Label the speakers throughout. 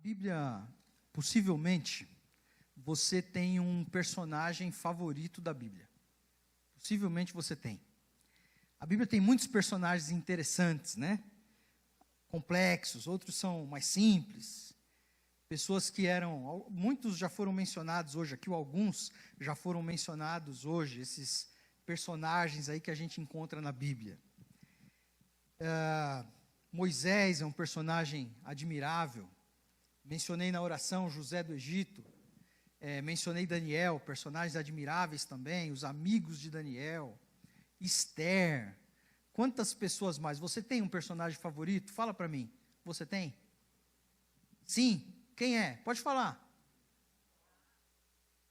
Speaker 1: Bíblia, possivelmente, você tem um personagem favorito da Bíblia. Possivelmente você tem. A Bíblia tem muitos personagens interessantes, né? Complexos, outros são mais simples. Pessoas que muitos já foram mencionados hoje aqui, ou alguns já foram mencionados hoje, esses personagens aí que a gente encontra na Bíblia. Moisés é um personagem admirável. Mencionei na oração José do Egito. Mencionei Daniel, personagens admiráveis também, os amigos de Daniel. Esther. Quantas pessoas mais? Você tem um personagem favorito? Fala para mim. Você tem? Sim. Quem é? Pode falar.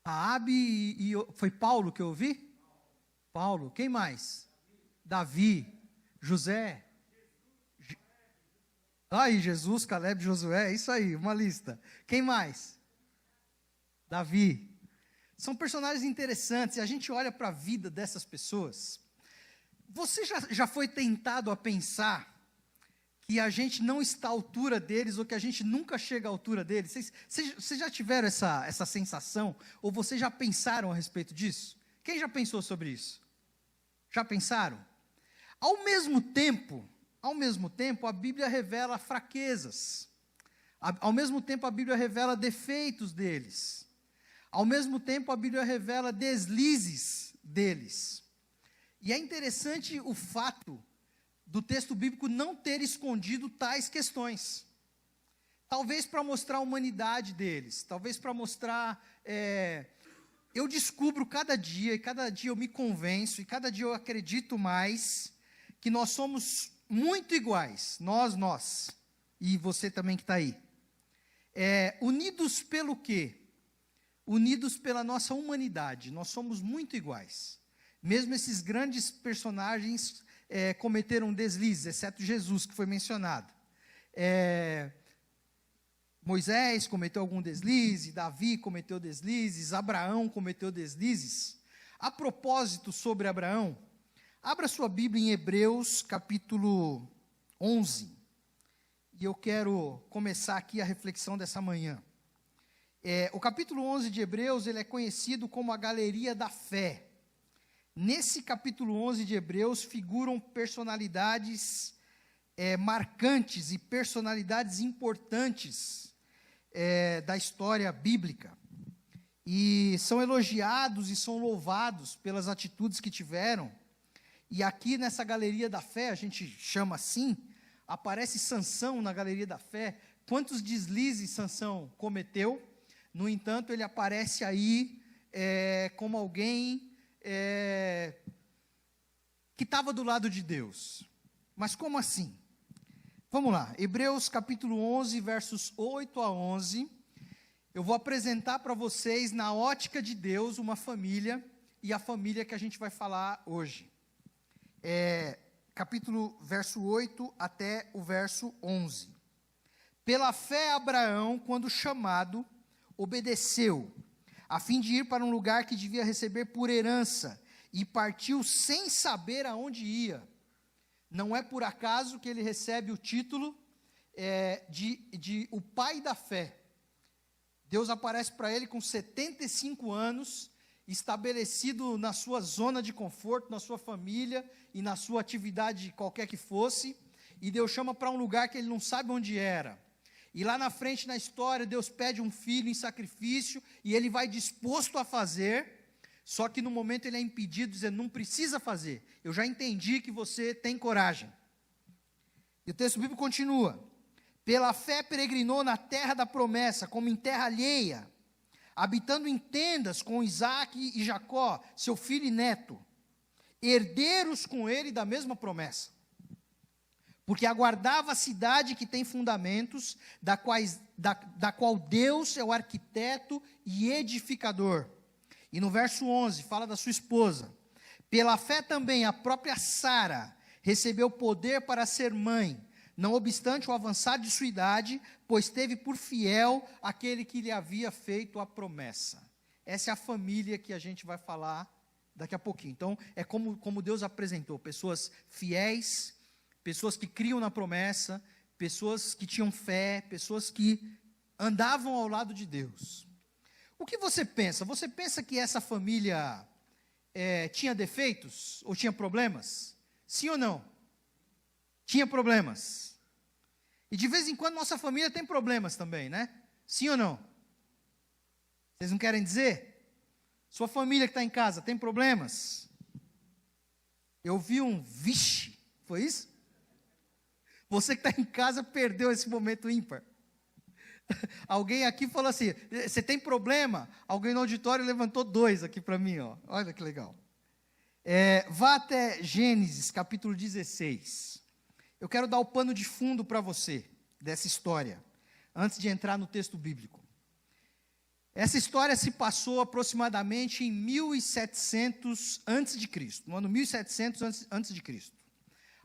Speaker 1: Raabe e foi Paulo que eu ouvi? Paulo. Quem mais? Davi. José. Jesus, Caleb, Josué. Isso aí, uma lista. Quem mais? Davi. São personagens interessantes. E a gente olha para a vida dessas pessoas. Você já foi tentado a pensar que a gente não está à altura deles, ou que a gente nunca chega à altura deles? Vocês já tiveram essa sensação? Ou vocês já pensaram a respeito disso? Quem já pensou sobre isso? Já pensaram? Ao mesmo tempo, a Bíblia revela fraquezas. Ao mesmo tempo, a Bíblia revela defeitos deles. Ao mesmo tempo, a Bíblia revela deslizes deles. E é interessante o fato do texto bíblico não ter escondido tais questões. Talvez para mostrar a humanidade deles, talvez para mostrar... eu descubro cada dia, e cada dia eu me convenço, e cada dia eu acredito mais, que nós somos muito iguais, nós, e você também que está aí. Unidos pelo quê? Unidos pela nossa humanidade, nós somos muito iguais. Mesmo esses grandes personagens cometeram deslizes, exceto Jesus, que foi mencionado. Moisés cometeu algum deslize, Davi cometeu deslizes, Abraão cometeu deslizes. A propósito sobre Abraão, abra sua Bíblia em Hebreus, capítulo 11. E eu quero começar aqui a reflexão dessa manhã. O capítulo 11 de Hebreus, ele é conhecido como a galeria da fé. Nesse capítulo 11 de Hebreus figuram personalidades marcantes e personalidades importantes da história bíblica. E são elogiados e são louvados pelas atitudes que tiveram. E aqui nessa galeria da fé, a gente chama assim, aparece Sansão na galeria da fé. Quantos deslizes Sansão cometeu? No entanto, ele aparece aí como alguém que estava do lado de Deus. Mas como assim? Vamos lá, Hebreus capítulo 11, versos 8 a 11. Eu vou apresentar para vocês, na ótica de Deus, uma família, e a família que a gente vai falar hoje. Verso 8 até o verso 11. Pela fé Abraão, quando chamado, obedeceu, a fim de ir para um lugar que devia receber por herança, e partiu sem saber aonde ia. Não é por acaso que ele recebe o título de o pai da fé. Deus aparece para ele com 75 anos, estabelecido na sua zona de conforto, na sua família e na sua atividade qualquer que fosse, e Deus chama para um lugar que ele não sabe onde era. E lá na frente na história, Deus pede um filho em sacrifício, e ele vai disposto a fazer, só que no momento ele é impedido, dizendo, não precisa fazer, eu já entendi que você tem coragem. E o texto bíblico continua, pela fé peregrinou na terra da promessa, como em terra alheia, habitando em tendas com Isaque e Jacó, seu filho e neto, herdeiros com ele da mesma promessa. Porque aguardava a cidade que tem fundamentos, da qual Deus é o arquiteto e edificador. E no verso 11, fala da sua esposa. Pela fé também a própria Sara recebeu poder para ser mãe, não obstante o avançar de sua idade, pois teve por fiel aquele que lhe havia feito a promessa. Essa é a família que a gente vai falar daqui a pouquinho. Então, é como Deus apresentou, pessoas fiéis, pessoas que criam na promessa, pessoas que tinham fé, pessoas que andavam ao lado de Deus. O que você pensa? Você pensa que essa família tinha defeitos ou tinha problemas? Sim ou não? Tinha problemas. E de vez em quando nossa família tem problemas também, né? Sim ou não? Vocês não querem dizer? Sua família que está em casa tem problemas? Eu vi vixe, foi isso? Você que está em casa perdeu esse momento ímpar. Alguém aqui falou assim, você tem problema? Alguém no auditório levantou 2 aqui para mim, ó. Olha que legal. Vá até Gênesis, capítulo 16. Eu quero dar o pano de fundo para você, dessa história, antes de entrar no texto bíblico. Essa história se passou aproximadamente em 1700 a.C., no ano 1700 a.C.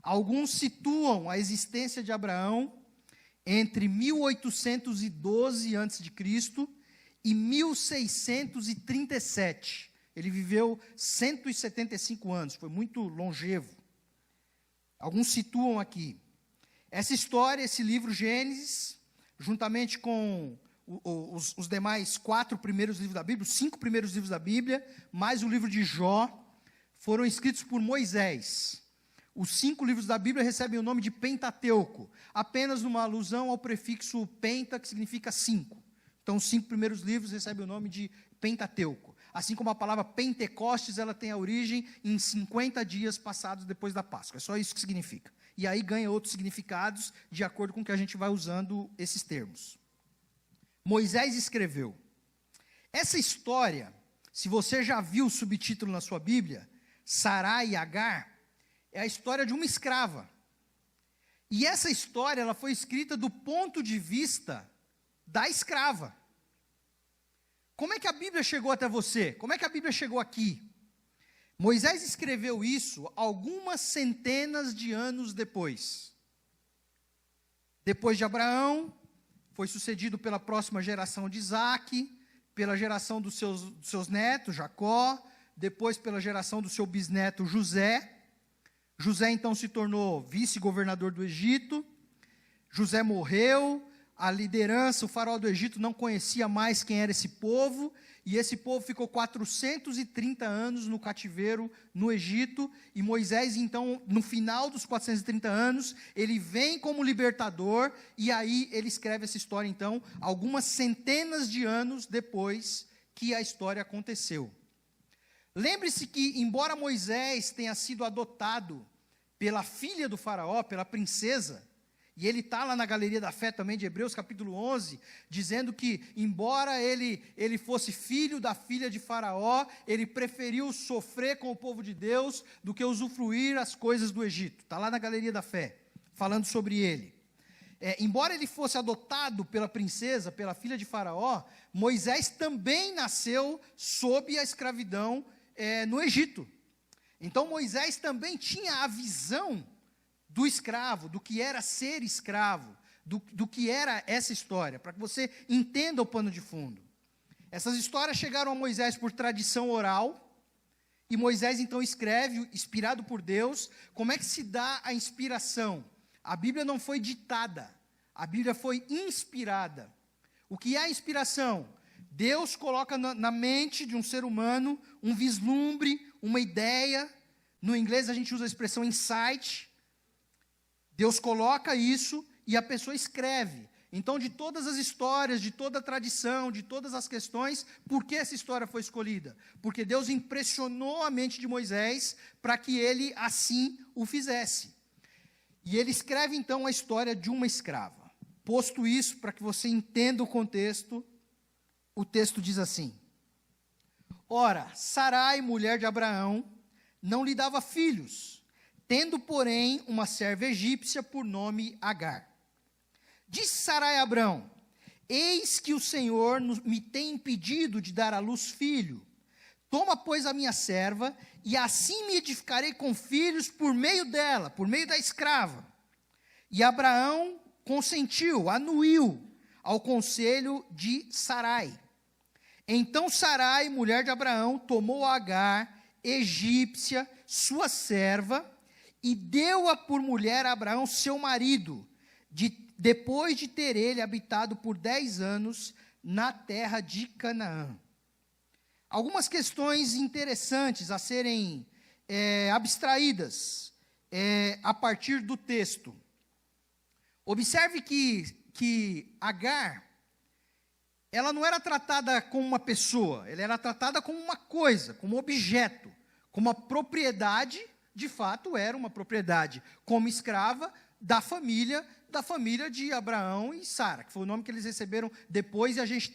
Speaker 1: Alguns situam a existência de Abraão entre 1812 a.C. e 1637. Ele viveu 175 anos, foi muito longevo. Alguns situam aqui. Essa história, esse livro Gênesis, juntamente com os demais 4 primeiros livros da Bíblia, os 5 primeiros livros da Bíblia, mais o livro de Jó, foram escritos por Moisés. Os 5 livros da Bíblia recebem o nome de Pentateuco, apenas uma alusão ao prefixo penta, que significa 5. Então, os 5 primeiros livros recebem o nome de Pentateuco. Assim como a palavra Pentecostes, ela tem a origem em 50 dias passados depois da Páscoa. É só isso que significa. E aí ganha outros significados, de acordo com que a gente vai usando esses termos. Moisés escreveu. Essa história, se você já viu o subtítulo na sua Bíblia, Sarai e Agar, é a história de uma escrava. E essa história, ela foi escrita do ponto de vista da escrava. Como é que a Bíblia chegou até você? Como é que a Bíblia chegou aqui? Moisés escreveu isso algumas centenas de anos depois. Depois de Abraão, foi sucedido pela próxima geração de Isaac, pela geração dos seus netos, Jacó, depois pela geração do seu bisneto José. José então se tornou vice-governador do Egito. José morreu, a liderança, o faraó do Egito não conhecia mais quem era esse povo, e esse povo ficou 430 anos no cativeiro no Egito, e Moisés então, no final dos 430 anos, ele vem como libertador, e aí ele escreve essa história então, algumas centenas de anos depois que a história aconteceu. Lembre-se que, embora Moisés tenha sido adotado pela filha do faraó, pela princesa, e ele está lá na Galeria da Fé também, de Hebreus, capítulo 11, dizendo que, embora ele fosse filho da filha de Faraó, ele preferiu sofrer com o povo de Deus do que usufruir as coisas do Egito. Está lá na Galeria da Fé, falando sobre ele. Embora ele fosse adotado pela princesa, pela filha de Faraó, Moisés também nasceu sob a escravidão no Egito. Então, Moisés também tinha a visão do escravo, do que era ser escravo, do que era essa história, para que você entenda o pano de fundo. Essas histórias chegaram a Moisés por tradição oral, e Moisés então escreve, inspirado por Deus. Como é que se dá a inspiração? A Bíblia não foi ditada, a Bíblia foi inspirada. O que é a inspiração? Deus coloca na mente de um ser humano um vislumbre, uma ideia. No inglês a gente usa a expressão insight. Deus coloca isso e a pessoa escreve. Então, de todas as histórias, de toda a tradição, de todas as questões, por que essa história foi escolhida? Porque Deus impressionou a mente de Moisés para que ele assim o fizesse. E ele escreve então a história de uma escrava. Posto isso, para que você entenda o contexto, o texto diz assim: Ora, Sarai, mulher de Abraão, não lhe dava filhos, tendo, porém, uma serva egípcia por nome Agar. Disse Sarai a Abrão: Eis que o Senhor me tem impedido de dar à luz filho. Toma, pois, a minha serva, e assim me edificarei com filhos por meio dela, por meio da escrava. E Abraão consentiu, anuiu ao conselho de Sarai. Então Sarai, mulher de Abraão, tomou Agar, egípcia, sua serva, e deu-a por mulher a Abraão, seu marido, depois de ter ele habitado por 10 anos na terra de Canaã. Algumas questões interessantes a serem abstraídas a partir do texto. Observe que Agar, ela não era tratada como uma pessoa, ela era tratada como uma coisa, como um objeto, como uma propriedade, de fato era uma propriedade, como escrava da família de Abraão e Sara, que foi o nome que eles receberam depois, e a gente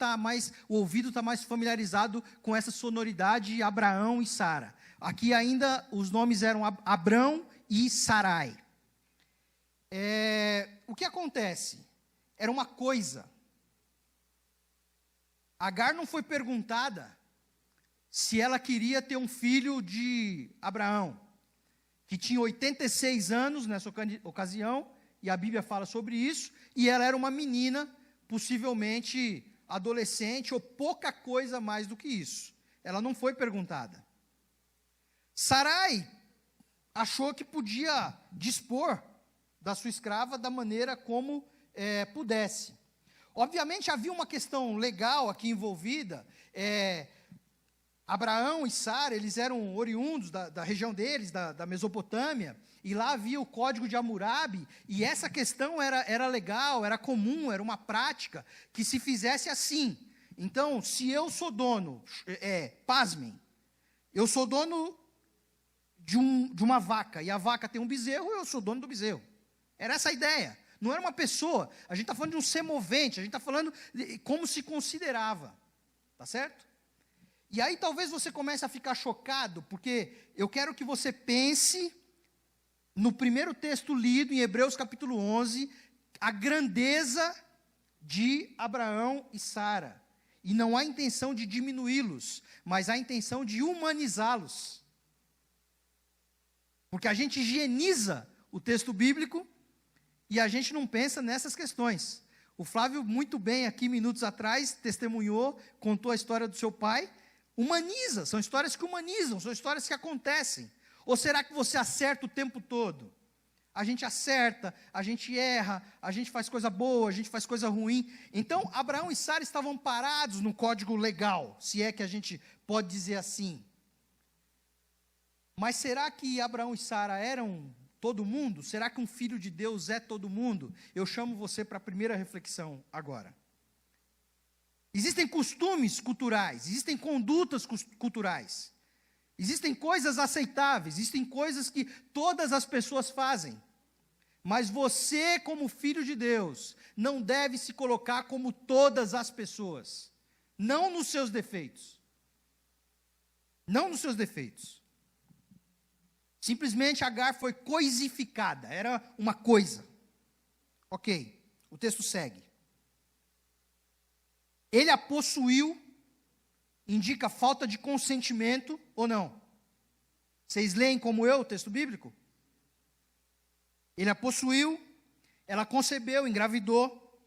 Speaker 1: o ouvido está mais familiarizado com essa sonoridade, Abraão e Sara. Aqui ainda os nomes eram Abrão e Sarai. O que acontece? Era uma coisa. Agar não foi perguntada se ela queria ter um filho de Abraão, que tinha 86 anos nessa ocasião, e a Bíblia fala sobre isso, e ela era uma menina, possivelmente adolescente, ou pouca coisa mais do que isso. Ela não foi perguntada. Sarai achou que podia dispor da sua escrava da maneira como pudesse. Obviamente havia uma questão legal aqui envolvida. Abraão e Sara, eles eram oriundos da região deles, da Mesopotâmia, e lá havia o código de Hammurabi, e essa questão era legal, era comum, era uma prática que se fizesse assim. Então, se eu sou dono, pasmem, eu sou dono de uma vaca, e a vaca tem um bezerro, eu sou dono do bezerro. Era essa a ideia. Não era uma pessoa, a gente está falando de um semovente, a gente está falando de como se considerava. Tá certo? E aí talvez você comece a ficar chocado, porque eu quero que você pense no primeiro texto lido, em Hebreus capítulo 11, a grandeza de Abraão e Sara. E não há intenção de diminuí-los, mas há intenção de humanizá-los. Porque a gente higieniza o texto bíblico e a gente não pensa nessas questões. O Flávio, muito bem, aqui minutos atrás, testemunhou, contou a história do seu pai. Humaniza, são histórias que humanizam, são histórias que acontecem. Ou será que você acerta o tempo todo? A gente acerta, a gente erra, a gente faz coisa boa, a gente faz coisa ruim. Então, Abraão e Sara estavam parados no código legal, se é que a gente pode dizer assim. Mas será que Abraão e Sara eram todo mundo? Será que um filho de Deus é todo mundo? Eu chamo você para a primeira reflexão agora. Existem costumes culturais, existem condutas culturais, existem coisas aceitáveis, existem coisas que todas as pessoas fazem. Mas você, como filho de Deus, não deve se colocar como todas as pessoas. Não nos seus defeitos. Não nos seus defeitos. Simplesmente Agar foi coisificada, era uma coisa. Ok, o texto segue. Ele a possuiu, indica falta de consentimento ou não? Vocês leem como eu o texto bíblico? Ele a possuiu, ela concebeu, engravidou.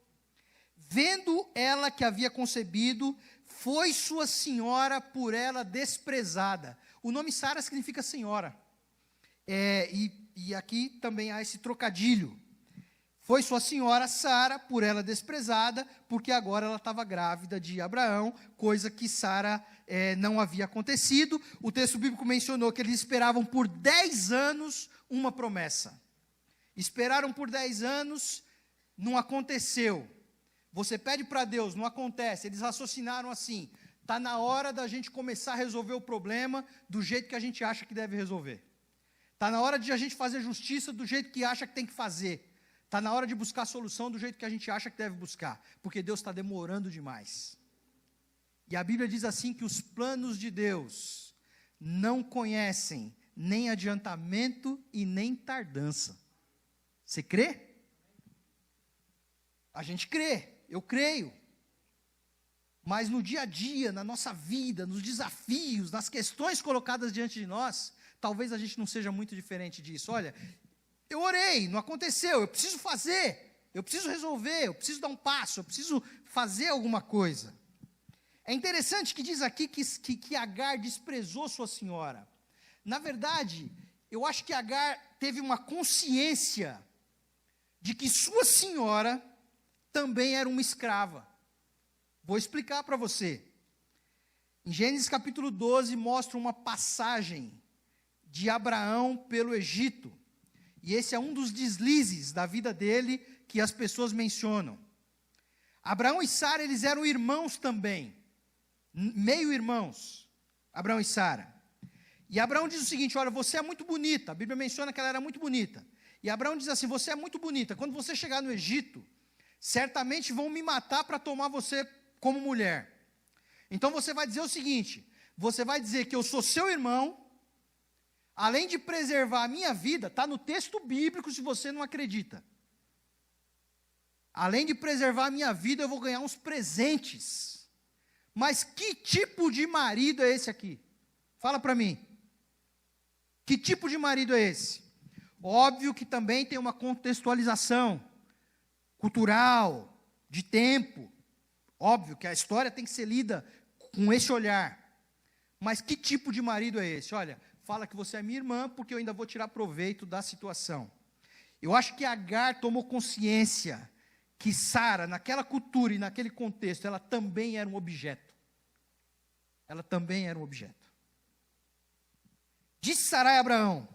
Speaker 1: Vendo ela que havia concebido, foi sua senhora por ela desprezada. O nome Sara significa senhora. E aqui também há esse trocadilho. Foi sua senhora Sara, por ela desprezada, porque agora ela estava grávida de Abraão, coisa que Sara não havia acontecido. O texto bíblico mencionou que eles esperavam por 10 anos uma promessa. Esperaram por 10 anos, não aconteceu. Você pede para Deus, não acontece. Eles raciocinaram assim: está na hora da gente começar a resolver o problema do jeito que a gente acha que deve resolver. Está na hora de a gente fazer justiça do jeito que acha que tem que fazer. Está na hora de buscar a solução do jeito que a gente acha que deve buscar, porque Deus está demorando demais. E a Bíblia diz assim que os planos de Deus não conhecem nem adiantamento e nem tardança. Você crê? A gente crê, eu creio. Mas no dia a dia, na nossa vida, nos desafios, nas questões colocadas diante de nós, talvez a gente não seja muito diferente disso. Olha, eu orei, não aconteceu, eu preciso fazer, eu preciso resolver, eu preciso dar um passo, eu preciso fazer alguma coisa. É interessante que diz aqui que Agar desprezou sua senhora. Na verdade, eu acho que Agar teve uma consciência de que sua senhora também era uma escrava. Vou explicar para você. Em Gênesis capítulo 12 mostra uma passagem de Abraão pelo Egito. E esse é um dos deslizes da vida dele que as pessoas mencionam. Abraão e Sara, eles eram irmãos também. Meio-irmãos. Abraão e Sara. E Abraão diz o seguinte, olha, você é muito bonita. A Bíblia menciona que ela era muito bonita. E Abraão diz assim, você é muito bonita. Quando você chegar no Egito, certamente vão me matar para tomar você como mulher. Então você vai dizer o seguinte, você vai dizer que eu sou seu irmão, além de preservar a minha vida, está no texto bíblico se você não acredita. Além de preservar a minha vida, eu vou ganhar uns presentes. Mas que tipo de marido é esse aqui? Fala para mim. Que tipo de marido é esse? Óbvio que também tem uma contextualização cultural, de tempo. Óbvio que a história tem que ser lida com esse olhar. Mas que tipo de marido é esse? Olha, fala que você é minha irmã, porque eu ainda vou tirar proveito da situação. Eu acho que Agar tomou consciência que Sara, naquela cultura e naquele contexto, ela também era um objeto. Ela também era um objeto. Disse Sarai a Abraão,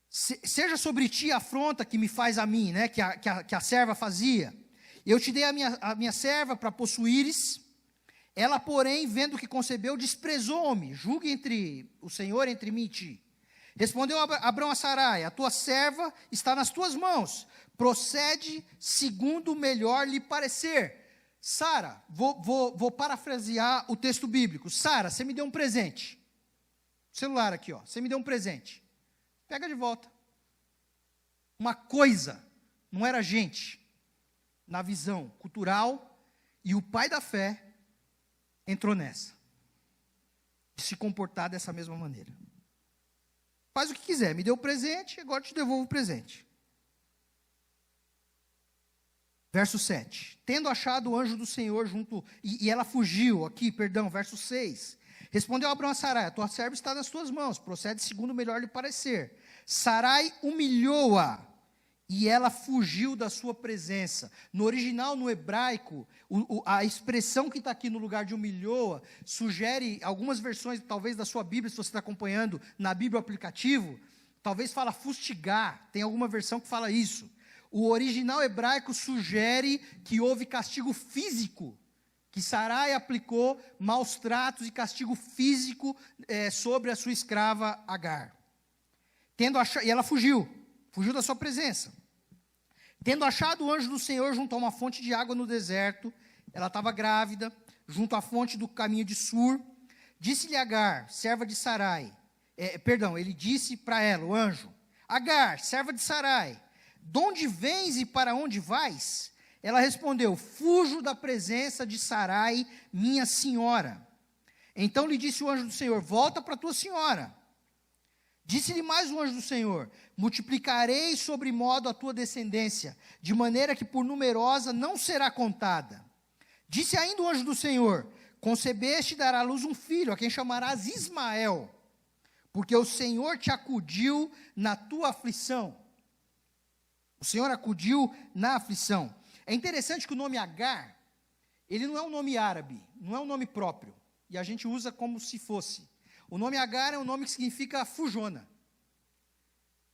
Speaker 1: seja sobre ti a afronta que me faz a mim, né, que a serva fazia. Eu te dei a minha serva para possuíres. Ela, porém, vendo que concebeu, desprezou-me. Julgue entre o Senhor, entre mim e ti. Respondeu Abraão a Sarai, a tua serva está nas tuas mãos. Procede segundo o melhor lhe parecer. Sara, vou parafrasear o texto bíblico. Sara, você me deu um presente. Celular aqui, ó. Você me deu um presente. Pega de volta. Uma coisa, não era gente. Na visão cultural, e o pai da fé entrou nessa. De se comportar dessa mesma maneira. Faz o que quiser, me deu o presente, agora te devolvo o presente. Verso 7. Tendo achado o anjo do Senhor junto, e ela fugiu, verso 6. Respondeu Abraão a Sarai, a tua serva está nas tuas mãos, procede segundo o melhor lhe parecer. Sarai humilhou-a, e ela fugiu da sua presença. No original, no hebraico, a expressão que está aqui no lugar de humilhou-a, sugere, algumas versões, talvez da sua Bíblia, se você está acompanhando na Bíblia aplicativo, talvez fala fustigar, tem alguma versão que fala isso. O original hebraico sugere que houve castigo físico, que Sarai aplicou maus tratos e castigo físico sobre a sua escrava Agar. E ela fugiu da sua presença. Tendo achado o anjo do Senhor junto a uma fonte de água no deserto, ela estava grávida, junto à fonte do caminho de Sur, disse-lhe Agar, serva de Sarai, ele disse para ela, o anjo, Agar, serva de Sarai, de onde vens e para onde vais? Ela respondeu, fujo da presença de Sarai, minha senhora. Então lhe disse o anjo do Senhor, volta para tua senhora. Disse-lhe mais o anjo do Senhor, multiplicarei sobremodo a tua descendência, de maneira que por numerosa não será contada. Disse ainda o anjo do Senhor, concebeste e dará à luz um filho, a quem chamarás Ismael, porque o Senhor te acudiu na tua aflição. O Senhor acudiu na aflição. É interessante que o nome Agar, ele não é um nome árabe, não é um nome próprio, e a gente usa como se fosse. O nome Agar é um nome que significa fujona.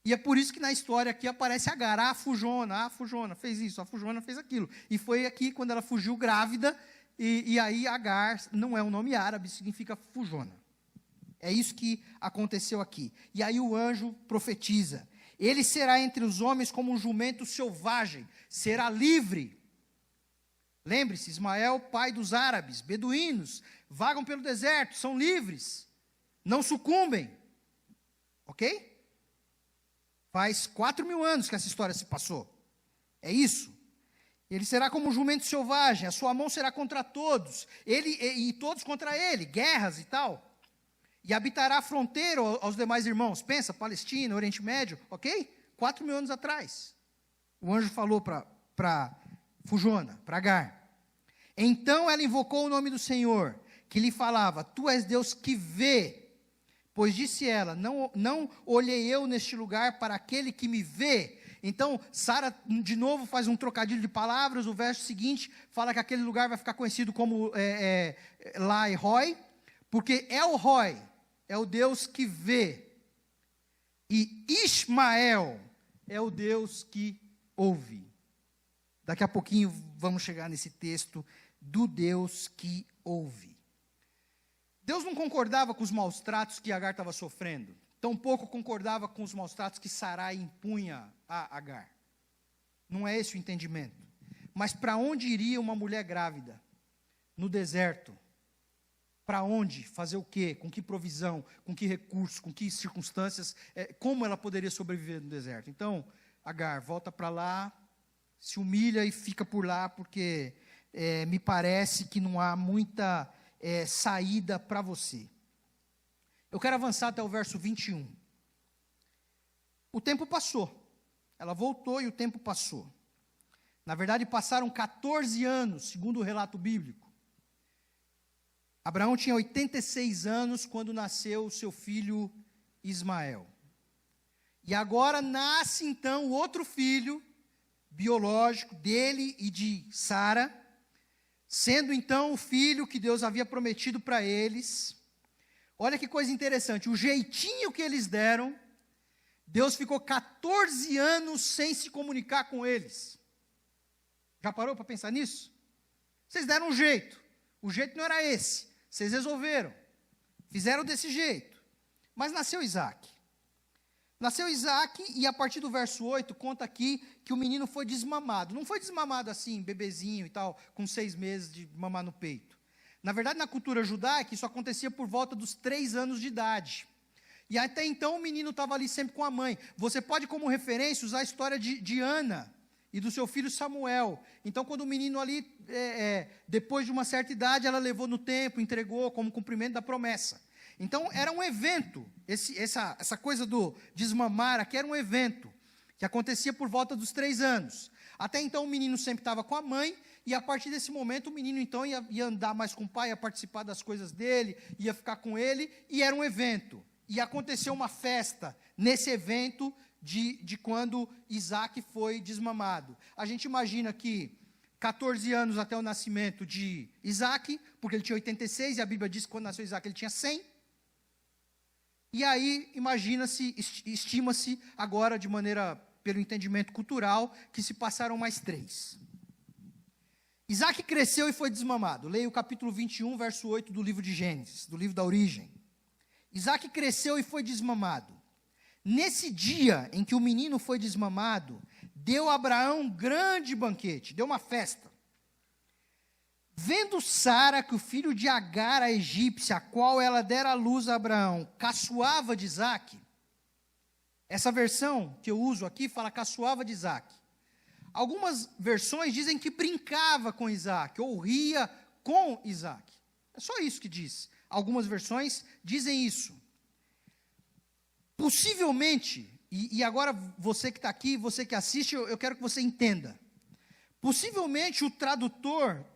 Speaker 1: E é por isso que na história aqui aparece Agar, a fujona fez isso, a fujona fez aquilo. E foi aqui quando ela fugiu grávida, e aí Agar não é um nome árabe, significa fujona. É isso que aconteceu aqui. E aí o anjo profetiza, ele será entre os homens como um jumento selvagem, será livre. Lembre-se, Ismael, pai dos árabes, beduínos, vagam pelo deserto, são livres, não sucumbem. Ok? Faz 4.000 anos que essa história se passou. É isso. Ele será como um jumento selvagem, a sua mão será contra todos, e todos contra ele, guerras e tal. E habitará a fronteira aos demais irmãos. Pensa, Palestina, Oriente Médio, ok? 4.000 anos atrás. O anjo falou para Fujona, para Agar. Então ela invocou o nome do Senhor, que lhe falava, tu és Deus que vê. Pois disse ela, não olhei eu neste lugar para aquele que me vê. Então, Sara, de novo, faz um trocadilho de palavras. O verso seguinte fala que aquele lugar vai ficar conhecido como Lai Roi, porque El Roi é o Deus que vê, e Ismael é o Deus que ouve. Daqui a pouquinho vamos chegar nesse texto do Deus que ouve. Deus não concordava com os maus tratos que Agar estava sofrendo, tampouco concordava com os maus tratos que Sarai impunha a Agar. Não é esse o entendimento. Mas para onde iria uma mulher grávida? No deserto. Para onde? Fazer o quê? Com que provisão? Com que recursos? Com que circunstâncias? Como ela poderia sobreviver no deserto? Então, Agar, volta para lá, se humilha e fica por lá, porque me parece que não há muita saída para você. Eu quero avançar até o verso 21. O tempo passou. Ela voltou e o tempo passou. Na verdade, passaram 14 anos, segundo o relato bíblico. Abraão tinha 86 anos quando nasceu o seu filho Ismael. E agora nasce então o outro filho biológico dele e de Sara, sendo então o filho que Deus havia prometido para eles. Olha que coisa interessante, o jeitinho que eles deram, Deus ficou 14 anos sem se comunicar com eles. Já parou para pensar nisso? Vocês deram um jeito, o jeito não era esse. Vocês resolveram, fizeram desse jeito. Mas nasceu Isaac. Nasceu Isaac e a partir do verso 8 conta aqui que o menino foi desmamado. Não foi desmamado assim, bebezinho e tal, com 6 meses de mamar no peito. Na verdade, na cultura judaica, isso acontecia por volta dos 3 anos de idade. E até então o menino estava ali sempre com a mãe. Você pode, como referência, usar a história de Ana e do seu filho Samuel. Então, quando o menino ali, depois de uma certa idade, ela levou no templo, entregou como cumprimento da promessa. Então, era um evento, essa coisa do desmamar aqui era um evento, que acontecia por volta dos 3 anos. Até então, o menino sempre estava com a mãe, e a partir desse momento, o menino então ia andar mais com o pai, ia participar das coisas dele, ia ficar com ele, e era um evento. E aconteceu uma festa nesse evento de quando Isaac foi desmamado. A gente imagina que 14 anos até o nascimento de Isaac, porque ele tinha 86, e a Bíblia diz que quando nasceu Isaac ele tinha 100. E aí, estima-se agora, de maneira, pelo entendimento cultural, que se passaram mais 3. Isaac cresceu e foi desmamado. Leia o capítulo 21, verso 8 do livro de Gênesis, do livro da origem. Isaac cresceu e foi desmamado. Nesse dia em que o menino foi desmamado, deu a Abraão um grande banquete, deu uma festa. Vendo Sara que o filho de Agar, a egípcia, a qual ela dera à luz a Abraão, caçoava de Isaac. Essa versão que eu uso aqui fala caçoava de Isaac. Algumas versões dizem que brincava com Isaac, ou ria com Isaac. É só isso que diz. Algumas versões dizem isso. Possivelmente, e agora você que está aqui, você que assiste, eu quero que você entenda. Possivelmente o tradutor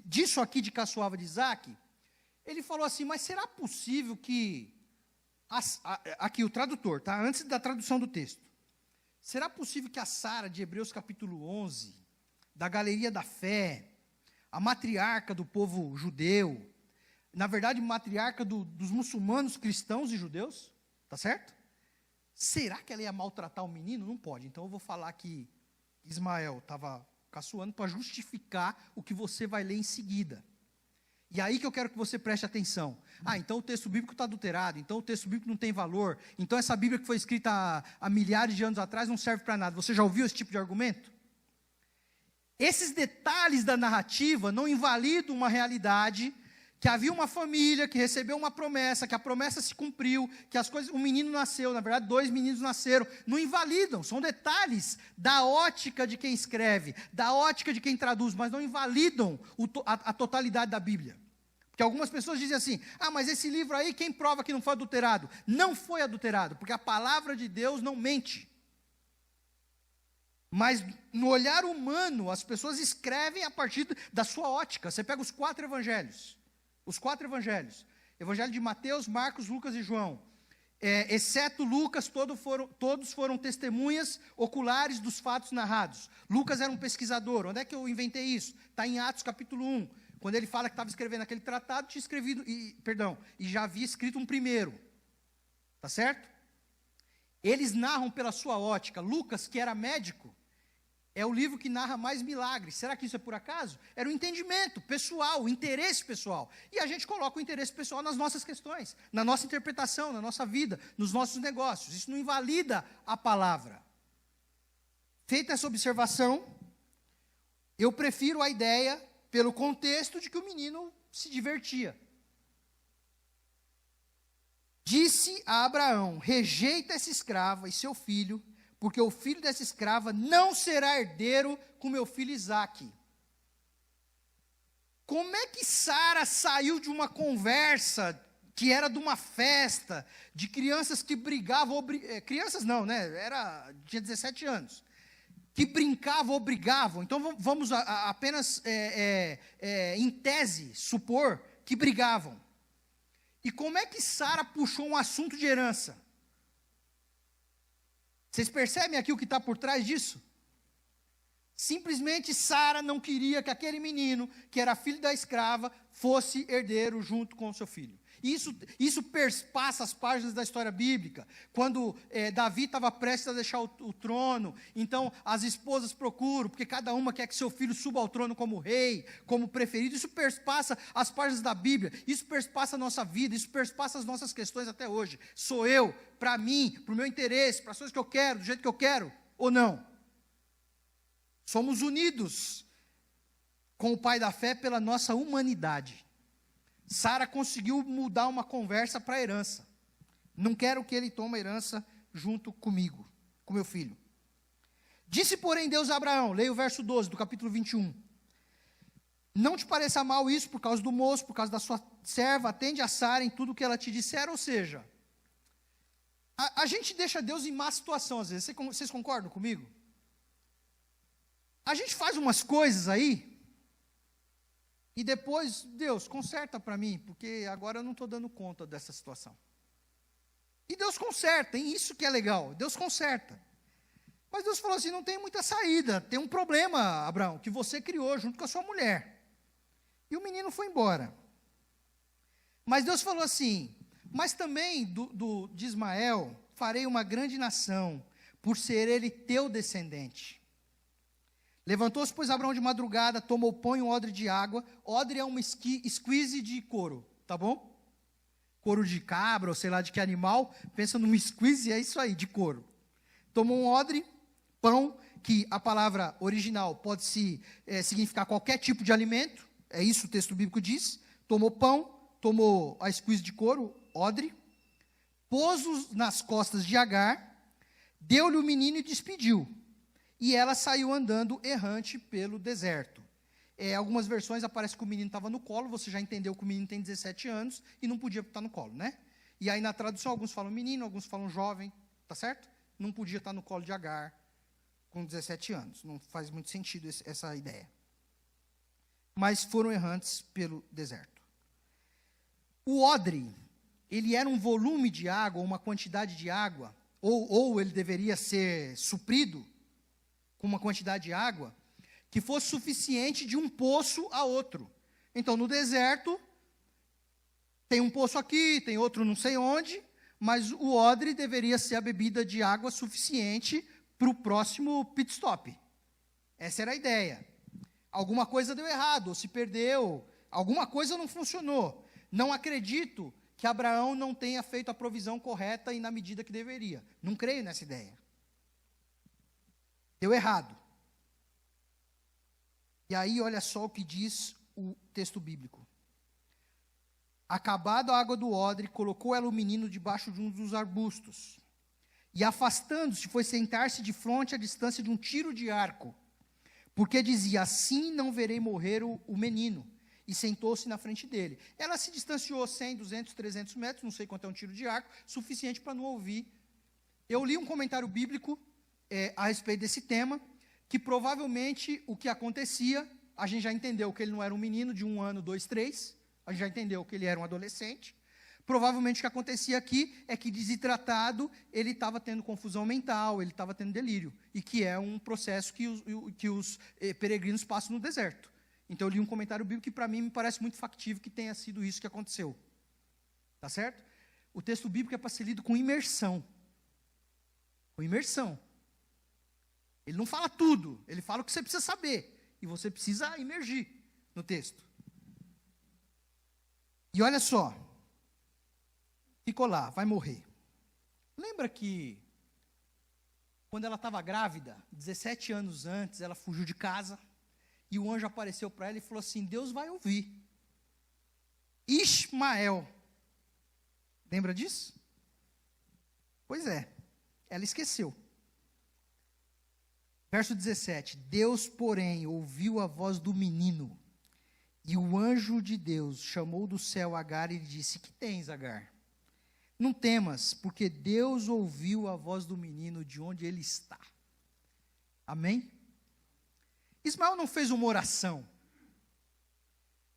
Speaker 1: disso aqui de caçoava de Isaac, ele falou assim, mas será possível que, aqui o tradutor, tá? Antes da tradução do texto, será possível que a Sara de Hebreus capítulo 11, da galeria da fé, a matriarca do povo judeu, na verdade matriarca dos muçulmanos, cristãos e judeus, tá certo? Será que ela ia maltratar o menino? Não pode. Então eu vou falar que Ismael estava caçoando para justificar o que você vai ler em seguida. E aí que eu quero que você preste atenção. Então o texto bíblico está adulterado, então o texto bíblico não tem valor, então essa Bíblia que foi escrita há milhares de anos atrás não serve para nada. Você já ouviu esse tipo de argumento? Esses detalhes da narrativa não invalidam uma realidade que havia uma família que recebeu uma promessa, que a promessa se cumpriu, que um menino nasceu, na verdade 2 meninos nasceram, não invalidam, são detalhes da ótica de quem escreve, da ótica de quem traduz, mas não invalidam a totalidade da Bíblia. Porque algumas pessoas dizem assim, mas esse livro aí, quem prova que não foi adulterado? Não foi adulterado, porque a palavra de Deus não mente. Mas no olhar humano, as pessoas escrevem a partir da sua ótica. Você pega os 4 evangelhos, evangelho de Mateus, Marcos, Lucas e João. exceto Lucas, todos foram testemunhas oculares dos fatos narrados. Lucas era um pesquisador. Onde é que eu inventei isso? Está em Atos capítulo 1. Quando ele fala que estava escrevendo aquele tratado, tinha escrevido, e já havia escrito um primeiro. Tá certo? Eles narram pela sua ótica. Lucas, que era médico, é o livro que narra mais milagres. Será que isso é por acaso? Era o entendimento pessoal, o interesse pessoal. E a gente coloca o interesse pessoal nas nossas questões, na nossa interpretação, na nossa vida, nos nossos negócios. Isso não invalida a palavra. Feita essa observação, eu prefiro a ideia, pelo contexto, de que o menino se divertia. Disse a Abraão: rejeita essa escrava e seu filho, porque o filho dessa escrava não será herdeiro com meu filho Isaque. Como é que Sara saiu de uma conversa que era de uma festa, de crianças que brigavam, crianças não, né? Tinha 17 anos, que brincavam ou brigavam. Então vamos apenas, em tese, supor que brigavam. E como é que Sara puxou um assunto de herança? Vocês percebem aqui o que está por trás disso? Simplesmente Sara não queria que aquele menino, que era filho da escrava, fosse herdeiro junto com o seu filho. Isso perpassa as páginas da história bíblica. Quando Davi estava prestes a deixar o trono, então as esposas procuram, porque cada uma quer que seu filho suba ao trono como rei, como preferido. Isso perpassa as páginas da Bíblia, isso perpassa a nossa vida, isso perpassa as nossas questões até hoje. Sou eu, para mim, para o meu interesse, para as coisas que eu quero, do jeito que eu quero, ou não? Somos unidos com o pai da fé pela nossa humanidade. Sara conseguiu mudar uma conversa para a herança. Não quero que ele tome a herança junto comigo, com meu filho. Disse, porém, Deus a Abraão, leia o verso 12 do capítulo 21. Não te pareça mal isso por causa do moço, por causa da sua serva, atende a Sara em tudo o que ela te disser. Ou seja, a gente deixa Deus em má situação às vezes. Vocês concordam comigo? A gente faz umas coisas aí, e depois, Deus, conserta para mim, porque agora eu não estou dando conta dessa situação. E Deus conserta, hein? Isso que é legal, Deus conserta. Mas Deus falou assim, não tem muita saída, tem um problema, Abraão, que você criou junto com a sua mulher. E o menino foi embora. Mas Deus falou assim, mas também de Ismael farei uma grande nação, por ser ele teu descendente. Levantou-se, pois, Abraão de madrugada, tomou pão e um odre de água. Odre é uma squeeze de couro, tá bom? Couro de cabra, ou sei lá de que animal. Pensa numa squeeze, é isso aí, de couro. Tomou um odre, pão, que a palavra original pode significar qualquer tipo de alimento. É isso o texto bíblico diz. Tomou pão, tomou a squeeze de couro, odre. Pôs-os nas costas de Agar, deu-lhe o menino e despediu. E ela saiu andando errante pelo deserto. Algumas versões aparece que o menino estava no colo, você já entendeu que o menino tem 17 anos e não podia estar no colo, né? E aí na tradução alguns falam menino, alguns falam jovem, tá certo? Não podia estar no colo de Agar com 17 anos, não faz muito sentido essa ideia. Mas foram errantes pelo deserto. O odre, ele era um volume de água, uma quantidade de água, ou ele deveria ser suprido com uma quantidade de água, que fosse suficiente de um poço a outro. Então, no deserto, tem um poço aqui, tem outro não sei onde, mas o odre deveria ser a bebida de água suficiente para o próximo pit stop. Essa era a ideia. Alguma coisa deu errado, ou se perdeu, alguma coisa não funcionou. Não acredito que Abraão não tenha feito a provisão correta e na medida que deveria. Não creio nessa ideia. Deu errado. E aí, olha só o que diz o texto bíblico. Acabado a água do odre, colocou ela o menino debaixo de um dos arbustos. E afastando-se, foi sentar-se de fronte à distância de um tiro de arco. Porque dizia, assim não verei morrer o menino. E sentou-se na frente dele. Ela se distanciou 100, 200, 300 metros, não sei quanto é um tiro de arco, suficiente para não ouvir. Eu li um comentário bíblico a respeito desse tema, que provavelmente o que acontecia, a gente já entendeu que ele não era um menino de 1 ano, 2, 3, a gente já entendeu que ele era um adolescente, Provavelmente o que acontecia aqui é que desidratado, ele estava tendo confusão mental, ele estava tendo delírio, e que é um processo que os peregrinos passam no deserto. Então eu li um comentário bíblico que para mim me parece muito factível que tenha sido isso que aconteceu. Tá certo? O texto bíblico é para ser lido com imersão. Com imersão. Ele não fala tudo, ele fala o que você precisa saber, e você precisa imergir no texto. E olha só, ficou lá, vai morrer. Lembra que, quando ela estava grávida, 17 anos antes, ela fugiu de casa, e o anjo apareceu para ela e falou assim, Deus vai ouvir. Ismael. Lembra disso? Pois é, ela esqueceu. Verso 17, Deus, porém, ouviu a voz do menino, e o anjo de Deus chamou do céu Agar e lhe disse, que tens, Agar? Não temas, porque Deus ouviu a voz do menino de onde ele está. Amém? Ismael não fez uma oração.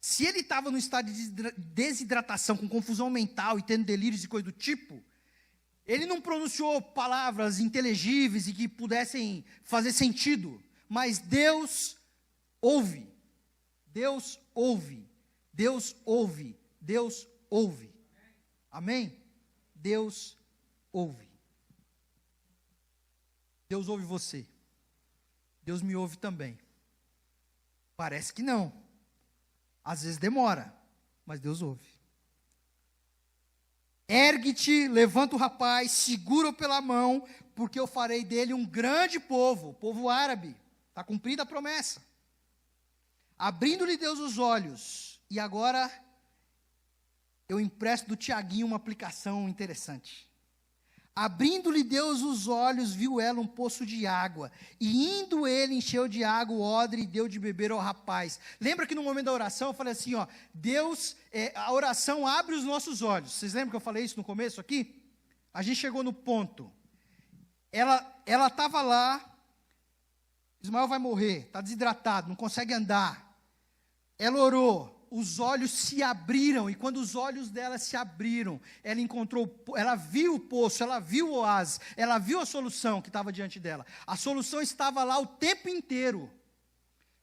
Speaker 1: Se ele estava no estado de desidratação, com confusão mental e tendo delírios e coisa do tipo, ele não pronunciou palavras inteligíveis e que pudessem fazer sentido, mas Deus ouve. Deus ouve. Deus ouve. Deus ouve. Amém? Deus ouve. Deus ouve você. Deus me ouve também. Parece que não. Às vezes demora, mas Deus ouve. Ergue-te, levanta o rapaz, segura-o pela mão, porque eu farei dele um grande povo, povo árabe. Está cumprida a promessa. Abrindo-lhe Deus os olhos, e agora eu empresto do Tiaguinho uma aplicação interessante. Abrindo-lhe Deus os olhos, viu ela um poço de água, e indo ele, encheu de água o odre e deu de beber ao rapaz. Lembra que no momento da oração eu falei assim, ó, Deus, a oração abre os nossos olhos. Vocês lembram que eu falei isso no começo aqui? A gente chegou no ponto. Ela estava lá, Ismael vai morrer, está desidratado, não consegue andar. Ela orou. Os olhos se abriram, e quando os olhos dela se abriram, ela viu o poço, ela viu o oásis, ela viu a solução que estava diante dela. A solução estava lá o tempo inteiro.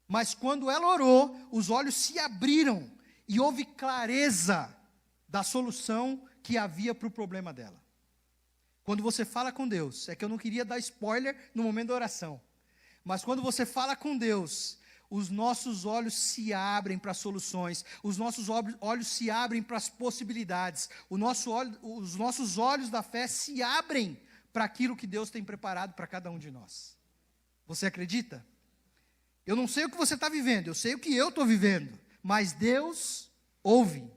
Speaker 1: Mas quando ela orou, os olhos se abriram, e houve clareza da solução que havia para o problema dela. Quando você fala com Deus, é que eu não queria dar spoiler no momento da oração, mas quando você fala com Deus, os nossos olhos se abrem para soluções, os nossos olhos se abrem para as possibilidades, os nossos olhos da fé se abrem para aquilo que Deus tem preparado para cada um de nós. Você acredita? Eu não sei o que você está vivendo, eu sei o que eu estou vivendo, mas Deus ouve,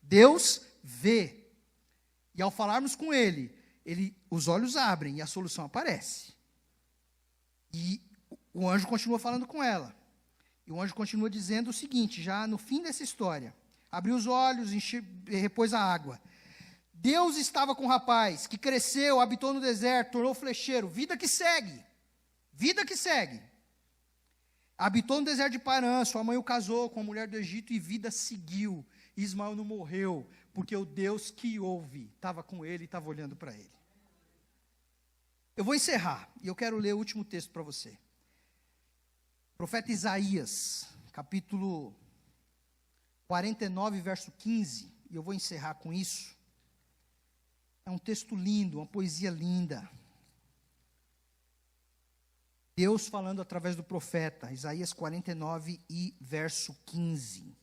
Speaker 1: Deus vê, e ao falarmos com Ele, os olhos abrem e a solução aparece. E o anjo continua falando com ela. E o anjo continua dizendo o seguinte, já no fim dessa história. Abriu os olhos, repôs a água. Deus estava com o rapaz, que cresceu, habitou no deserto, tornou flecheiro. Vida que segue. Vida que segue. Habitou no deserto de Parã, sua mãe o casou com a mulher do Egito e vida seguiu. Ismael não morreu, porque o Deus que ouve estava com ele e estava olhando para ele. Eu vou encerrar, e eu quero ler o último texto para você. Profeta Isaías, capítulo 49, verso 15, e eu vou encerrar com isso. É um texto lindo, uma poesia linda. Deus falando através do profeta, Isaías 49 e verso 15.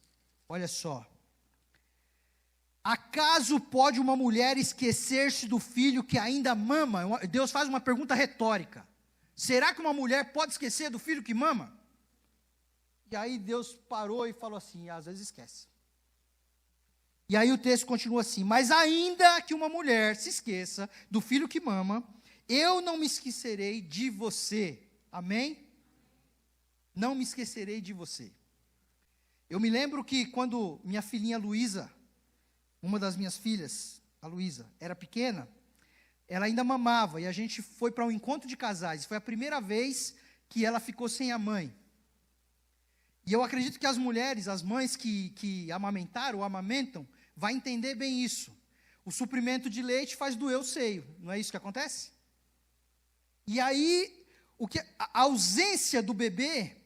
Speaker 1: Olha só. Acaso pode uma mulher esquecer-se do filho que ainda mama? Deus faz uma pergunta retórica. Será que uma mulher pode esquecer do filho que mama? E aí Deus parou e falou assim, às vezes esquece. E aí o texto continua assim, mas ainda que uma mulher se esqueça do filho que mama, eu não me esquecerei de você. Amém? Não me esquecerei de você. Eu me lembro que quando minha filhinha Luísa, uma das minhas filhas, a Luísa, era pequena, ela ainda mamava, e a gente foi para um encontro de casais. Foi a primeira vez que ela ficou sem a mãe. E eu acredito que as mulheres, as mães que amamentaram ou amamentam, vai entender bem isso. o suprimento de leite faz doer o seio. Não é isso que acontece? E aí, a ausência do bebê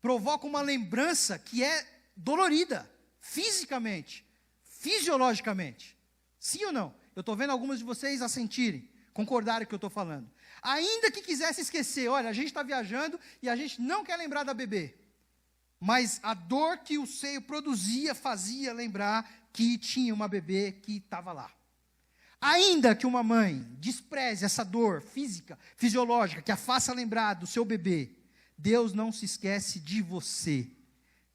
Speaker 1: provoca uma lembrança que é dolorida, fisicamente, fisiologicamente. Sim ou não? Eu estou vendo algumas de vocês assentirem, concordarem com o que eu estou falando. Ainda que quisesse esquecer, olha, a gente está viajando e a gente não quer lembrar da bebê. Mas a dor que o seio produzia fazia lembrar que tinha uma bebê que estava lá. Ainda que uma mãe despreze essa dor física, fisiológica, que a faça lembrar do seu bebê, Deus não se esquece de você.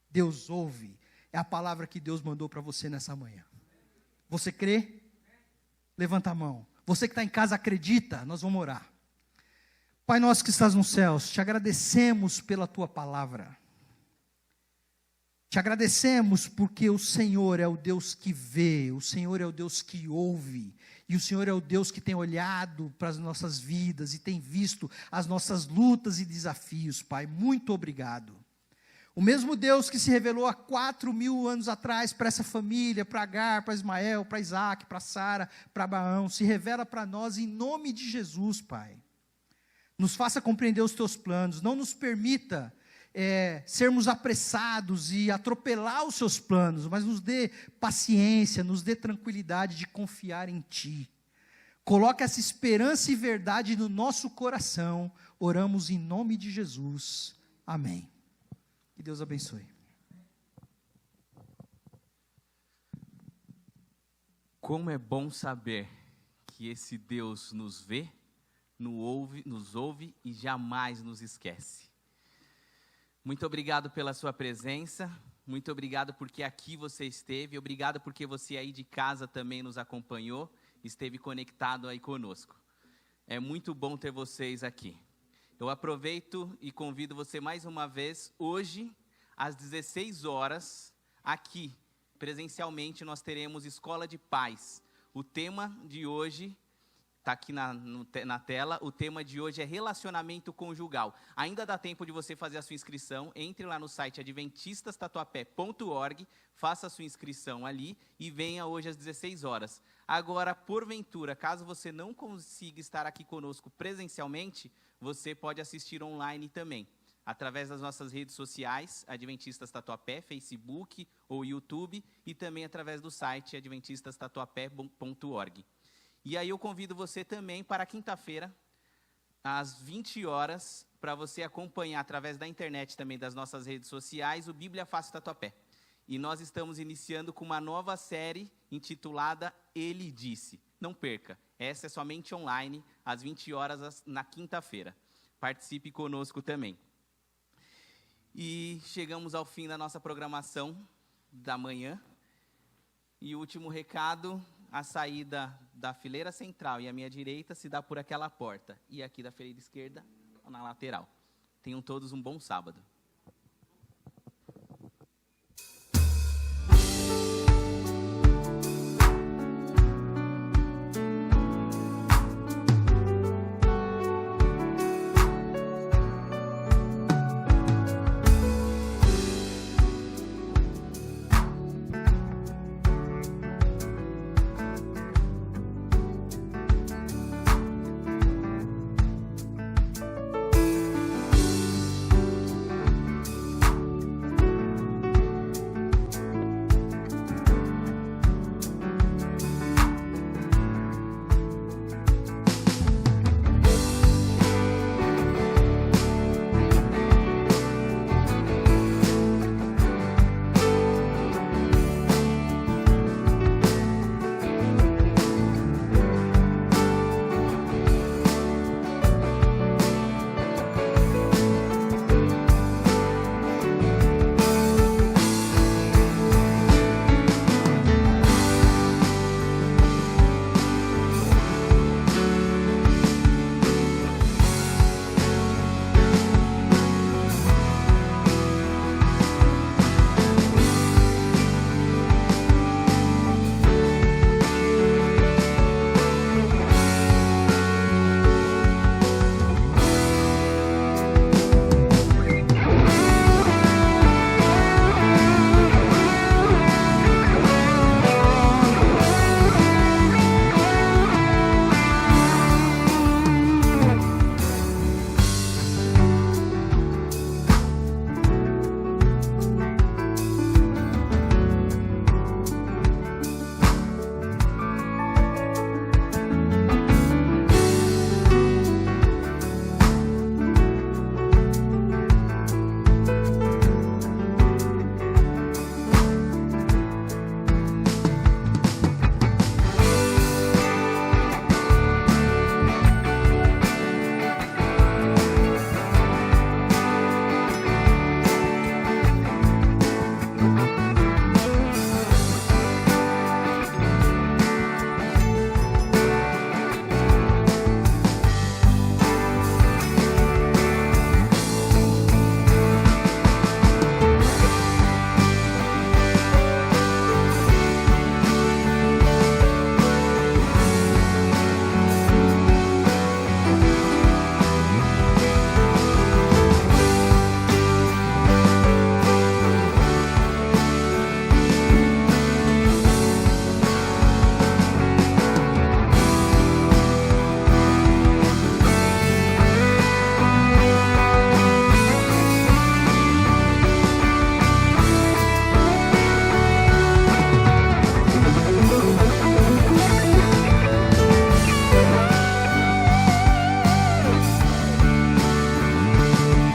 Speaker 1: Deus ouve. É a palavra que Deus mandou para você nessa manhã. Você crê? Levanta a mão. Você que está em casa acredita? Nós vamos orar. Pai nosso que estás nos céus, te agradecemos pela tua palavra. Te agradecemos porque o Senhor é o Deus que vê, o Senhor é o Deus que ouve, e o Senhor é o Deus que tem olhado para as nossas vidas e tem visto as nossas lutas e desafios, Pai. Muito obrigado. O mesmo Deus que se revelou há 4.000 anos atrás para essa família, para Agar, para Ismael, para Isaac, para Sara, para Abraão, se revela para nós em nome de Jesus, Pai. Nos faça compreender os teus planos, não nos permita sermos apressados e atropelar os seus planos, mas nos dê paciência, nos dê tranquilidade de confiar em Ti. Coloque essa esperança e verdade no nosso coração. Oramos em nome de Jesus. Amém. Que Deus abençoe.
Speaker 2: Como é bom saber que esse Deus nos vê, nos ouve e jamais nos esquece. Muito obrigado pela sua presença, muito obrigado porque aqui você esteve, obrigado porque você aí de casa também nos acompanhou, esteve conectado aí conosco. É muito bom ter vocês aqui. Eu aproveito e convido você mais uma vez, hoje, às 16 horas, aqui, presencialmente, nós teremos Escola de Paz. O tema de hoje está aqui na tela, o tema de hoje é relacionamento conjugal. Ainda dá tempo de você fazer a sua inscrição, entre lá no site adventistastatuapé.org, faça a sua inscrição ali e venha hoje às 16 horas. Agora, porventura, caso você não consiga estar aqui conosco presencialmente, você pode assistir online também, através das nossas redes sociais, Adventistas Tatuapé, Facebook ou YouTube, e também através do site adventistastatuapé.org. E aí eu convido você também para quinta-feira, às 20 horas, para você acompanhar através da internet também das nossas redes sociais, o Bíblia Fácil Tatuapé. E nós estamos iniciando com uma nova série intitulada Ele Disse. Não perca, essa é somente online, às 20 horas na quinta-feira. Participe conosco também. E chegamos ao fim da nossa programação da manhã. E o último recado, a saída da fileira central e a minha direita se dá por aquela porta. E aqui da fileira esquerda, na lateral. Tenham todos um bom sábado.